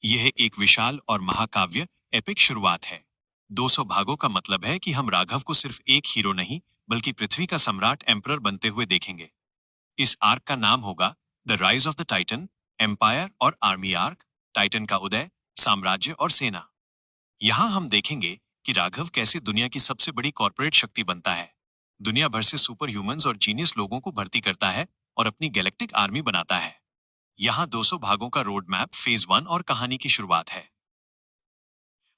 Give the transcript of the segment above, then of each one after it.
यह एक विशाल और महाकाव्य एपिक शुरुआत है। 200 भागों का मतलब है कि हम राघव को सिर्फ एक हीरो नहीं, बल्कि पृथ्वी का सम्राट एम्परर बनते हुए देखेंगे। इस आर्क का नाम होगा the rise of the titan, empire और आर्मी आर्क, टाइटन का उदय, साम्राज्य और सेना। यहाँ हम देखेंगे कि राघव कैसे दुनिया की सबसे बड़ी कॉर्पोरेट शक्ति बनता है, दुनिया भर से सुपर ह्यूमंस और जीनियस लोगों को भर्ती करता है और अपनी गैलेक्टिक आर्मी बनाता है। यहाँ 200 भागों का रोड मैप फेज 1 और कहानी की शुरुआत है।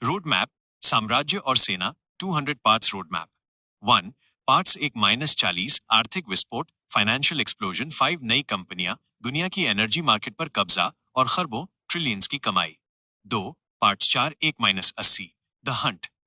रोड मैप, साम्राज्य और सेना, 200 पार्ट्स रोड मैप। 1 पार्ट्स 1-40 आर्थिक विस्फोट, फाइनेंशियल एक्सप्लोजन, 5 नई कंपनियां, दुनिया की एनर्जी मार्केट पर कब्जा और खरबों ट्रिलियंस की कमाई। 2 पार्ट्स 4-1-80 द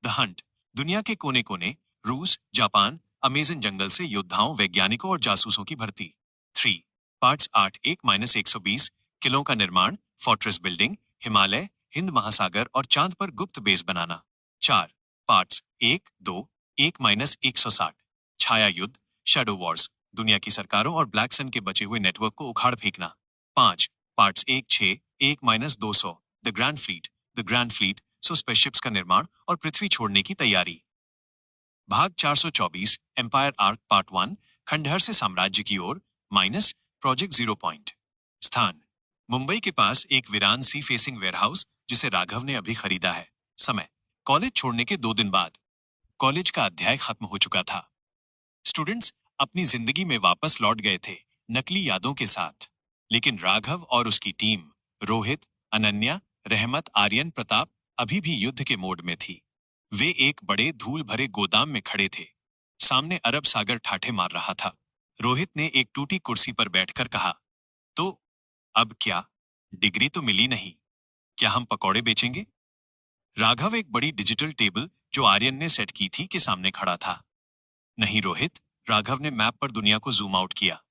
हंट, दुनिया के कोने कोने, रूस, जापान, अमेजन जंगल से योद्धाओं, वैज्ञानिकों और जासूसों की भर्ती। 3 पार्ट्स 8-1-120 किलों का निर्माण, फोर्ट्रेस बिल्डिंग, हिमालय, हिंद महासागर और चांद पर गुप्त बेस बनाना। 4 पार्ट्स 1-2-1-160 छाया युद्ध, शैडो वॉर्स, दुनिया की सरकारों और ब्लैक सन के बचे हुए नेटवर्क को उखाड़ फेंकना। 5 parts 1-6-1-200 the grand fleet, so spaceships का निर्माण और पृथ्वी छोड़ने की तैयारी। भाग 424 एम्पायर आर्क पार्ट 1, खंडहर से साम्राज्य की ओर, माइनस प्रोजेक्ट 0 पॉइंट। स्थान मुंबई के पास एक वीरान सी फेसिंग वेयरहाउस जिसे राघव ने अभी खरीदा है। समय कॉलेज छोड़ने के 2 दिन बाद। कॉलेज का अध्याय खत्म हो चुका था। स्टूडेंट्स अपनी जिंदगी में वापस लौट गए थे, नकली यादों के साथ। लेकिन राघव और उसकी टीम, रोहित, अनन्या, रहमत, आर्यन, प्रताप, अभी भी युद्ध के मोड में थी। वे एक बड़े धूल भरे गोदाम में खड़े थे। सामने अरब सागर ठाठे मार रहा था। रोहित ने एक टूटी कुर्सी पर बैठकर कहा, तो अब क्या? डिग्री तो मिली नहीं, क्या हम पकौड़े बेचेंगे? राघव एक बड़ी डिजिटल टेबल जो आर्यन ने सेट की थी के सामने खड़ा था। नहीं रोहित, राघव ने मैप पर दुनिया को जूम आउट किया।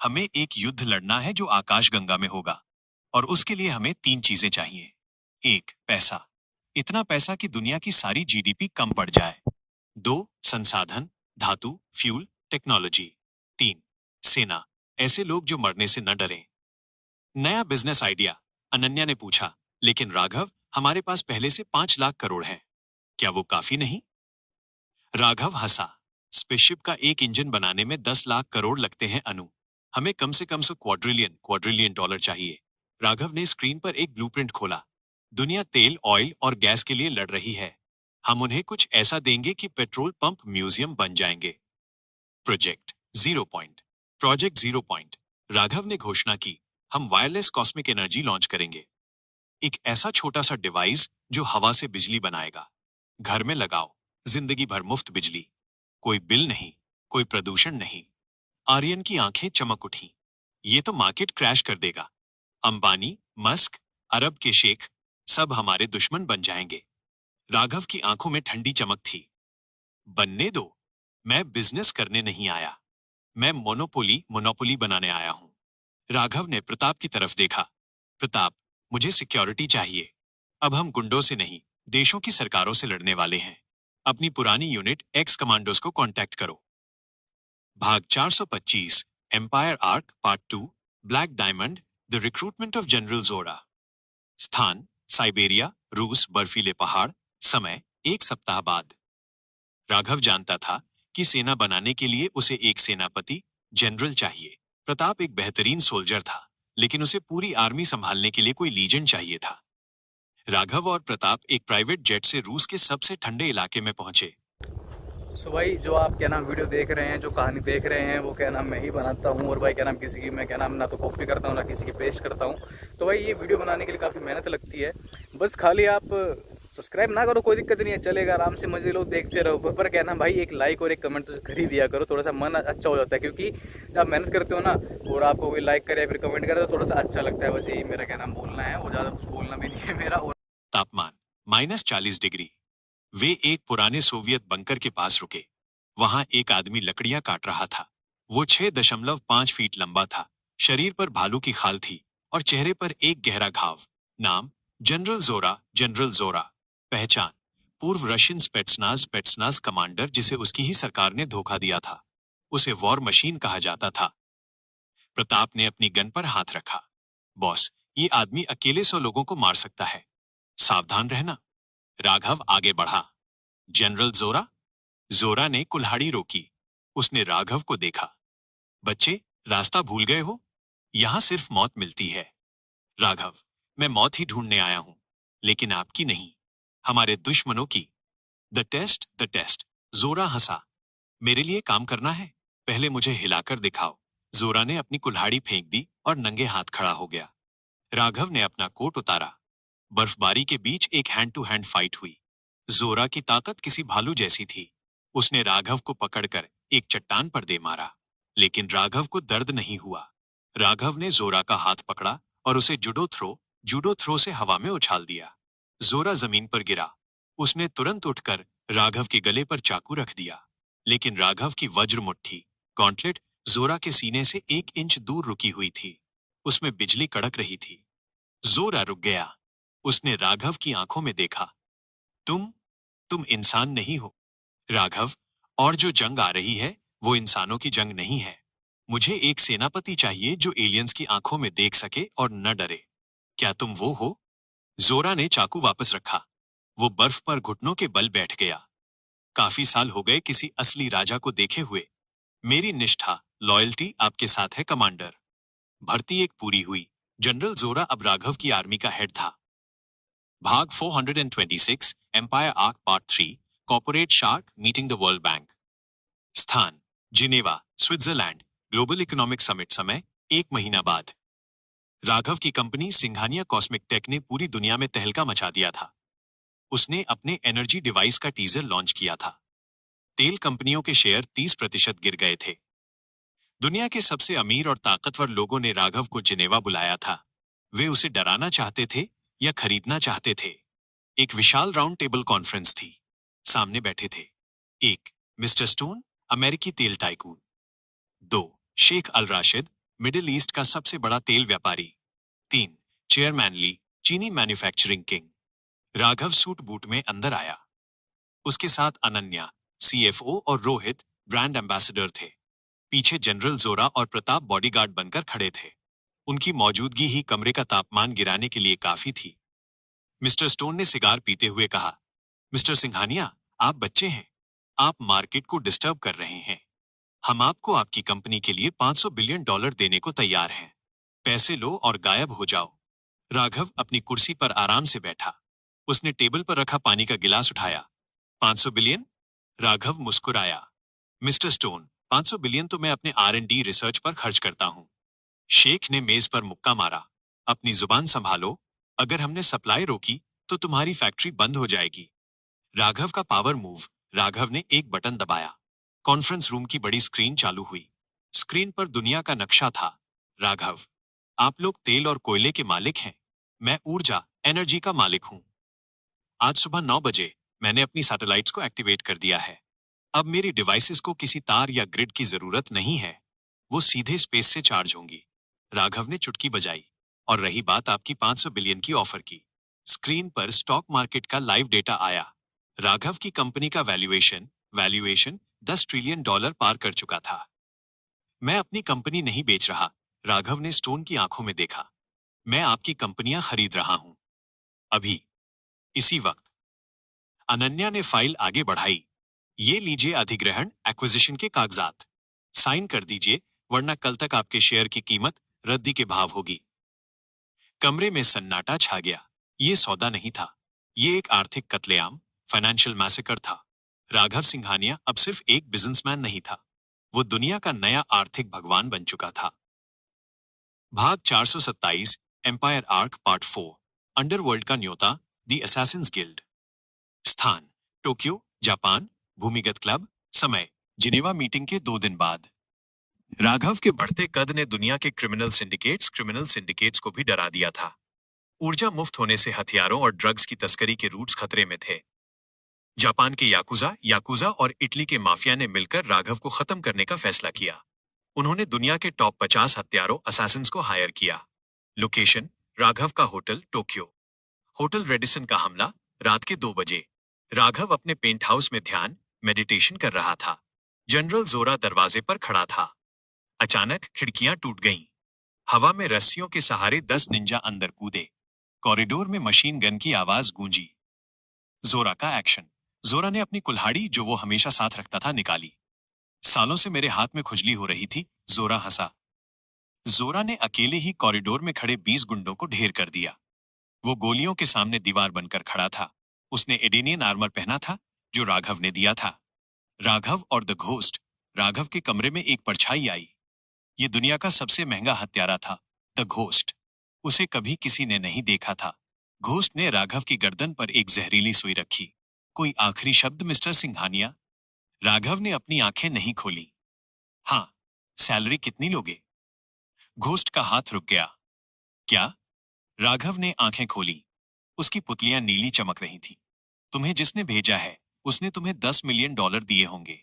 हमें एक युद्ध लड़ना है जो आकाशगंगा में होगा, और उसके लिए हमें 3 चीजें चाहिए। 1 पैसा, इतना पैसा कि दुनिया की सारी जीडीपी कम पड़ जाए। 2 संसाधन, धातु, फ्यूल, टेक्नोलॉजी। 3 सेना, ऐसे लोग जो मरने से न डरें। नया बिजनेस आइडिया, अनन्या ने पूछा, लेकिन राघव, हमारे पास पहले से 5 लाख करोड़ हैं, क्या वो काफी नहीं? राघव हंसा। स्पेसशिप का एक इंजन बनाने में 10 लाख करोड़ लगते हैं अनु। हमें कम से कम क्वाड्रिलियन डॉलर चाहिए। राघव ने स्क्रीन पर एक ब्लूप्रिंट खोला। दुनिया तेल, ऑयल और गैस के लिए लड़ रही है। हम उन्हें कुछ ऐसा देंगे कि पेट्रोल पंप म्यूजियम बन जाएंगे। Project 0 point. Project 0 point. Raghav ने घोषणा की, हम वायरलेस कॉस्मिक एनर्जी लॉन्च करेंगे। एक ऐसा छोटा सा डिवाइस जो हवा से बिजली बनाएगा। घर में लगाओ, जिंदगी भर मुफ्त बिजली, कोई बिल नहीं, कोई प्रदूषण नहीं। आर्यन की आंखें चमक उठी। ये तो मार्केट क्रैश कर देगा। अंबानी, मस्क, अरब के शेख, सब हमारे दुश्मन बन जाएंगे। राघव की आंखों में ठंडी चमक थी। बनने दो, मैं बिजनेस करने नहीं आया, मैं मोनोपोली बनाने आया हूं। राघव ने प्रताप की तरफ देखा। प्रताप, मुझे सिक्योरिटी चाहिए। अब हम गुंडों से नहीं, देशों की सरकारों से लड़ने वाले हैं। अपनी पुरानी यूनिट एक्स कमांडोज को कांटेक्ट करो। भाग 425 empire arc part 2, black diamond, the recruitment of general Zora. स्थान साइबेरिया, रूस, बर्फीले पहाड़। समय 1 सप्ताह बाद। राघव जानता था कि सेना बनाने के लिए उसे एक सेनापति, जनरल चाहिए। प्रताप एक बेहतरीन सोल्जर था, लेकिन उसे पूरी आर्मी संभालने के लिए कोई लीजेंड चाहिए था। राघव और प्रताप एक प्राइवेट जेट से रूस के सबसे ठंडे इलाके में पहुंचे। सो भाई, जो आप क्या नाम वीडियो देख रहे हैं, जो कहानी देख रहे हैं, वो क्या नाम मैं ही बनाता हूँ। और भाई क्या नाम किसी की मैं क्या नाम ना तो कॉपी करता हूँ ना किसी की पेस्ट करता हूँ। तो भाई ये वीडियो बनाने के लिए काफ़ी मेहनत लगती है। बस खाली आप सब्सक्राइब ना करो कोई दिक्कत नहीं है, चलेगा, आराम से मजे लो, देखते रहो। पर क्या नाम भाई एक लाइक और एक कमेंट तो कर ही दिया करो, थोड़ा सा मन अच्छा हो जाता है। क्योंकि जब आप मेहनत करते हो ना और आपको कोई लाइक करे या फिर कमेंट करे तो थोड़ा सा अच्छा लगता है। बस यही मेरा क्या नाम बोलना है, और ज़्यादा कुछ बोलना भी नहीं है मेरा। और तापमान -40 डिग्री। वे एक पुराने सोवियत बंकर के पास रुके। वहां एक आदमी लकड़ियां काट रहा था। वो 6.5 फीट लंबा था, शरीर पर भालू की खाल थी और चेहरे पर एक गहरा घाव। नाम जनरल जोरा। पहचान पूर्व रशियन स्पेट्सनाज कमांडर जिसे उसकी ही सरकार ने धोखा दिया था। उसे वॉर मशीन कहा जाता था। प्रताप ने अपनी गन पर हाथ रखा। बॉस, ये आदमी अकेले 100 लोगों को मार सकता है, सावधान रहना। राघव आगे बढ़ा। जनरल जोरा? जोरा ने कुल्हाड़ी रोकी। उसने राघव को देखा। बच्चे, रास्ता भूल गए हो? यहां सिर्फ मौत मिलती है। राघव, मैं मौत ही ढूंढने आया हूं, लेकिन आपकी नहीं, हमारे दुश्मनों की। The test. जोरा हंसा। मेरे लिए काम करना है? पहले मुझे हिलाकर दिखाओ। जोरा ने अपनी कुल्हाड़ी फेंक दी और नंगे हाथ खड़ा हो गया। राघव ने अपना कोट उतारा। बर्फबारी के बीच एक हैंड टू हैंड फाइट हुई। जोरा की ताकत किसी भालू जैसी थी। उसने राघव को पकड़कर एक चट्टान पर दे मारा, लेकिन राघव को दर्द नहीं हुआ। राघव ने जोरा का हाथ पकड़ा और उसे जूडो थ्रो से हवा में उछाल दिया। जोरा जमीन पर गिरा। उसने तुरंत उठकर राघव के गले पर चाकू रख दिया, लेकिन राघव की वज्र मुट्ठी, गॉन्टलेट, जोरा के सीने से 1 इंच दूर रुकी हुई थी। उसमें बिजली कड़क रही थी। जोरा रुक गया। उसने राघव की आंखों में देखा। तुम इंसान नहीं हो, राघव, और जो जंग आ रही है वो इंसानों की जंग नहीं है। मुझे एक सेनापति चाहिए जो एलियंस की आंखों में देख सके और न डरे। क्या तुम वो हो? जोरा ने चाकू वापस रखा। वो बर्फ पर घुटनों के बल बैठ गया। काफी साल हो गए किसी असली राजा को देखे हुए। मेरी निष्ठा, लॉयल्टी आपके साथ है कमांडर। भर्ती एक पूरी हुई। जनरल जोरा अब राघव की आर्मी का हेड था। भाग 426, empire arc part 3, corporate shark meeting the world bank. स्थान, Geneva, Switzerland. Global economic summit समय 1 महीना बाद। राघव की कंपनी सिंघानिया कॉस्मिक टेक ने पूरी दुनिया में तहलका मचा दिया था। उसने अपने एनर्जी डिवाइस का टीजर लॉन्च किया था। तेल कंपनियों के शेयर 30% गिर गए थे। दुनिया के सबसे अमीर और ताकतवर लोगों ने राघव को जिनेवा बुलाया था। वे उसे डराना चाहते थे या खरीदना चाहते थे। एक विशाल राउंड टेबल कॉन्फ्रेंस थी। सामने बैठे थे 1. मिस्टर स्टोन, अमेरिकी तेल टाइकून। 2. शेख अल राशिद, मिडिल ईस्ट का सबसे बड़ा तेल व्यापारी। 3. चेयरमैन ली, चीनी manufacturing king. Raghav suit boot में अंदर आया। उसके साथ अनन्या, सीएफओ, और रोहित, ब्रांड एम्बेसडर थे। पीछे जनरल जोरा और प्रताप बॉडीगार्ड बनकर खड़े थे। उनकी मौजूदगी ही कमरे का तापमान गिराने के लिए काफी थी। मिस्टर स्टोन ने सिगार पीते हुए कहा, मिस्टर सिंघानिया, आप बच्चे हैं। आप मार्केट को डिस्टर्ब कर रहे हैं। हम आपको आपकी कंपनी के लिए $500 बिलियन देने को तैयार हैं। पैसे लो और गायब हो जाओ। राघव अपनी कुर्सी पर आराम से बैठा। उसने टेबल पर रखा पानी का गिलास उठाया। 500 बिलियन? राघव मुस्कुराया। मिस्टर स्टोन, 500 बिलियन तो मैं अपने R&D रिसर्च पर खर्च करता हूं। शेख ने मेज पर मुक्का मारा। अपनी जुबान संभालो, अगर हमने सप्लाई रोकी तो तुम्हारी फैक्ट्री बंद हो जाएगी। राघव का पावर मूव। राघव ने एक बटन दबाया। कॉन्फ्रेंस रूम की बड़ी स्क्रीन चालू हुई। स्क्रीन पर दुनिया का नक्शा था। राघव, आप लोग तेल और कोयले के मालिक हैं। मैं ऊर्जा, एनर्जी का मालिक हूं। आज सुबह 9 बजे मैंने अपनी सैटेलाइट्स को एक्टिवेट कर दिया है। अब मेरी डिवाइसेस को किसी तार या ग्रिड की जरूरत नहीं है। वो सीधे स्पेस से चार्ज होंगी। राघव ने चुटकी बजाई। और रही बात आपकी 500 बिलियन की ऑफर की। स्क्रीन पर स्टॉक मार्केट का लाइव डेटा आया। राघव की कंपनी का वैल्यूएशन $10 ट्रिलियन पार कर चुका था। मैं अपनी कंपनी नहीं बेच रहा, राघव ने स्टोन की आंखों में देखा। मैं आपकी कंपनियां खरीद रहा हूं। अभी, इसी वक्त। अनन्या ने फाइल आगे बढ़ाई। ये लीजिए अधिग्रहण एक्विजिशन के कागजात। साइन कर दीजिए, वरना कल तक आपके शेयर की कीमत रद्दी के भाव होगी। कमरे में सन्नाटा छा गया। ये सौदा नहीं था। ये एक आर्थिक कत्लेआम, फाइनेंशियल मैसेकर था। राघव सिंघानिया अब सिर्फ एक बिजनेसमैन नहीं था, वो दुनिया का नया आर्थिक भगवान बन चुका था। भाग 427, एम्पायर आर्क पार्ट 4, अंडरवर्ल्ड का न्योता, द असैसिन्स गिल्ड। स्थान, टोक्यो, जापान। भूमिगत क्लब। समय, जिनेवा मीटिंग के 2 दिन बाद। राघव के बढ़ते कद ने दुनिया के क्रिमिनल सिंडिकेट्स को भी डरा दिया था। ऊर्जा मुफ्त होने से हथियारों और ड्रग्स की तस्करी के रूट्स खतरे में थे। जापान के याकुजा और इटली के माफिया ने मिलकर राघव को खत्म करने का फैसला किया। उन्होंने दुनिया के टॉप 50 हत्यारों असैसिन्स को हायर किया। लोकेशन, राघव का होटल, टोक्यो। होटल रेडिसन का हमला, रात के 2 बजे। राघव अपने पेंट हाउस में ध्यान, मेडिटेशन कर रहा था। जनरल जोरा दरवाजे पर खड़ा था। अचानक खिड़कियां टूट गईं। हवा में रस्सियों के सहारे 10 निंजा अंदर कूदे। कॉरिडोर में मशीन गन की आवाज गूंजी। जोरा का एक्शन। जोरा ने अपनी कुल्हाड़ी, जो वो हमेशा साथ रखता था, निकाली। सालों से मेरे हाथ में खुजली हो रही थी, जोरा हंसा। जोरा ने अकेले ही कॉरिडोर में खड़े 20 गुंडों को ढेर कर दिया। वो गोलियों के सामने दीवार बनकर खड़ा था। उसने एडेनियन आर्मर पहना था, जो राघव ने दिया था। राघव और द घोस्ट। राघव के कमरे में एक परछाई आई। ये दुनिया का सबसे महंगा हत्यारा था, द घोस्ट। उसे कभी किसी ने नहीं देखा था। घोस्ट ने राघव की गर्दन पर एक जहरीली सुई रखी। कोई आखिरी शब्द, मिस्टर सिंघानिया? राघव ने अपनी आंखें नहीं खोली। हाँ। सैलरी कितनी लोगे? घोस्ट का हाथ रुक गया। क्या? राघव ने आंखें खोली। उसकी पुतलियां नीली चमक रही थी। तुम्हें जिसने भेजा है, उसने तुम्हें $10 मिलियन दिए होंगे।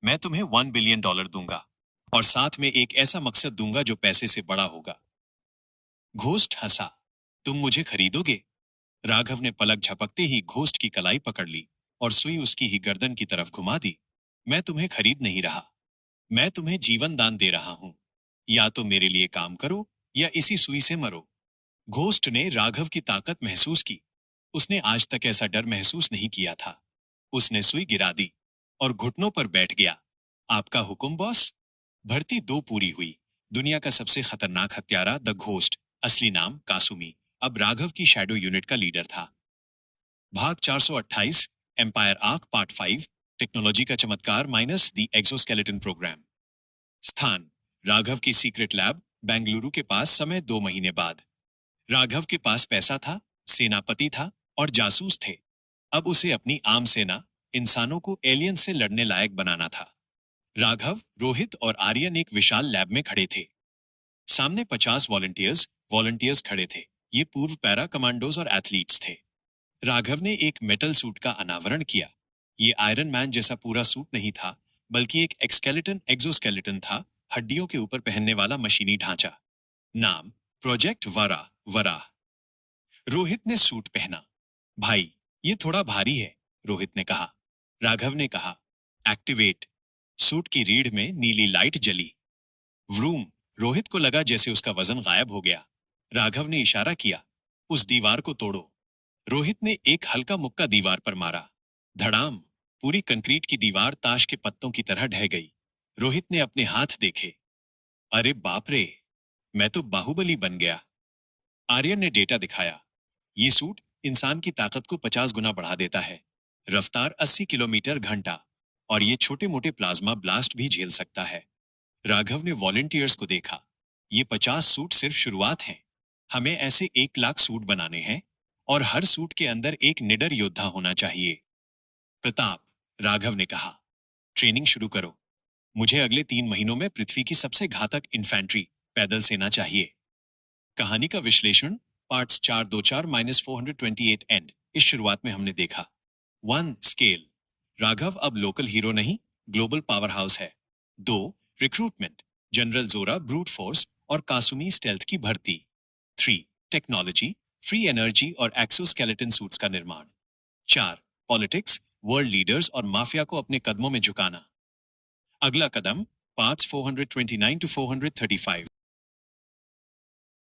मैं तुम्हें $1 बिलियन दूंगा, और साथ में एक ऐसा मकसद दूंगा जो पैसे से बड़ा होगा। घोस्ट हंसा। तुम मुझे खरीदोगे? राघव ने पलक झपकते ही घोस्ट की कलाई पकड़ ली और सुई उसकी ही गर्दन की तरफ घुमा दी। मैं तुम्हें खरीद नहीं रहा, मैं तुम्हें जीवन दान दे रहा हूं। या तो मेरे लिए काम करो या इसी सुई से मरो। घोस्ट ने राघव की ताकत महसूस की। उसने आज तक ऐसा डर महसूस नहीं किया था। उसने सुई गिरा दी और घुटनों पर बैठ गया। आपका हुक्म बॉस। भर्ती 2 पूरी हुई। दुनिया का सबसे खतरनाक हत्यारा द घोस्ट, असली नाम कासुमी, अब राघव की शैडो यूनिट का लीडर था। भाग 428, एम्पायर आर्क पार्ट 5, टेक्नोलॉजी का चमत्कार माइनस द एक्सोस्केलेटन प्रोग्राम। स्थान, राघव की सीक्रेट लैब, बेंगलुरु के पास। समय 2 महीने बाद। राघव के पास पैसा था, सेनापति था और जासूस थे। अब उसे अपनी आम सेना, इंसानों को एलियन से लड़ने लायक बनाना था। राघव, रोहित और आर्यन एक विशाल लैब में खड़े थे। सामने 50 वॉलंटियर्स खड़े थे। ये पूर्व पैरा कमांडोज और एथलीट्स थे। राघव ने एक मेटल सूट का अनावरण किया। ये आयरन मैन जैसा पूरा सूट नहीं था, बल्कि एक एक्सोस्केलेटन था, हड्डियों के ऊपर पहनने वाला मशीनी ढांचा। नाम, प्रोजेक्ट वराह। रोहित ने सूट पहना। भाई, ये थोड़ा भारी है, रोहित ने कहा। राघव ने कहा, एक्टिवेट। सूट की रीढ़ में नीली लाइट जली। व्रूम। रोहित को लगा जैसे उसका वजन गायब हो गया। राघव ने इशारा किया, उस दीवार को तोड़ो। रोहित ने एक हल्का मुक्का दीवार पर मारा। धड़ाम। पूरी कंक्रीट की दीवार ताश के पत्तों की तरह ढह गई। रोहित ने अपने हाथ देखे। अरे बाप रे, मैं तो बाहुबली बन गया। आर्यन ने डेटा दिखाया। ये सूट इंसान की ताकत को 50 गुना बढ़ा देता है। रफ्तार 80 किलोमीटर घंटा, और ये छोटे मोटे प्लाज्मा ब्लास्ट भी झेल सकता है। राघव ने वॉलंटियर्स को देखा। ये 50 सूट सिर्फ शुरुआत हैं। हमें ऐसे 1 लाख सूट बनाने हैं, और हर सूट के अंदर एक निडर योद्धा होना चाहिए। प्रताप, राघव ने कहा, ट्रेनिंग शुरू करो। मुझे अगले 3 महीनों में पृथ्वी की सबसे घातक इन्फेंट्री, पैदल सेना चाहिए। कहानी का विश्लेषण, पार्ट्स 424-428 एंड। इस शुरुआत में हमने देखा 1. स्केल। राघव अब लोकल हीरो नहीं, ग्लोबल पावर हाउस है। 2. रिक्रूटमेंट। जनरल जोरा ब्रूट फोर्स और कासुमी स्टेल्थ की भर्ती। 3. टेक्नोलॉजी, फ्री एनर्जी और एक्सोस्केलेटन सूट्स का निर्माण। 4. पॉलिटिक्स, वर्ल्ड लीडर्स और माफिया को अपने कदमों में झुकाना। अगला कदम, पार्ट्स 429 to 435।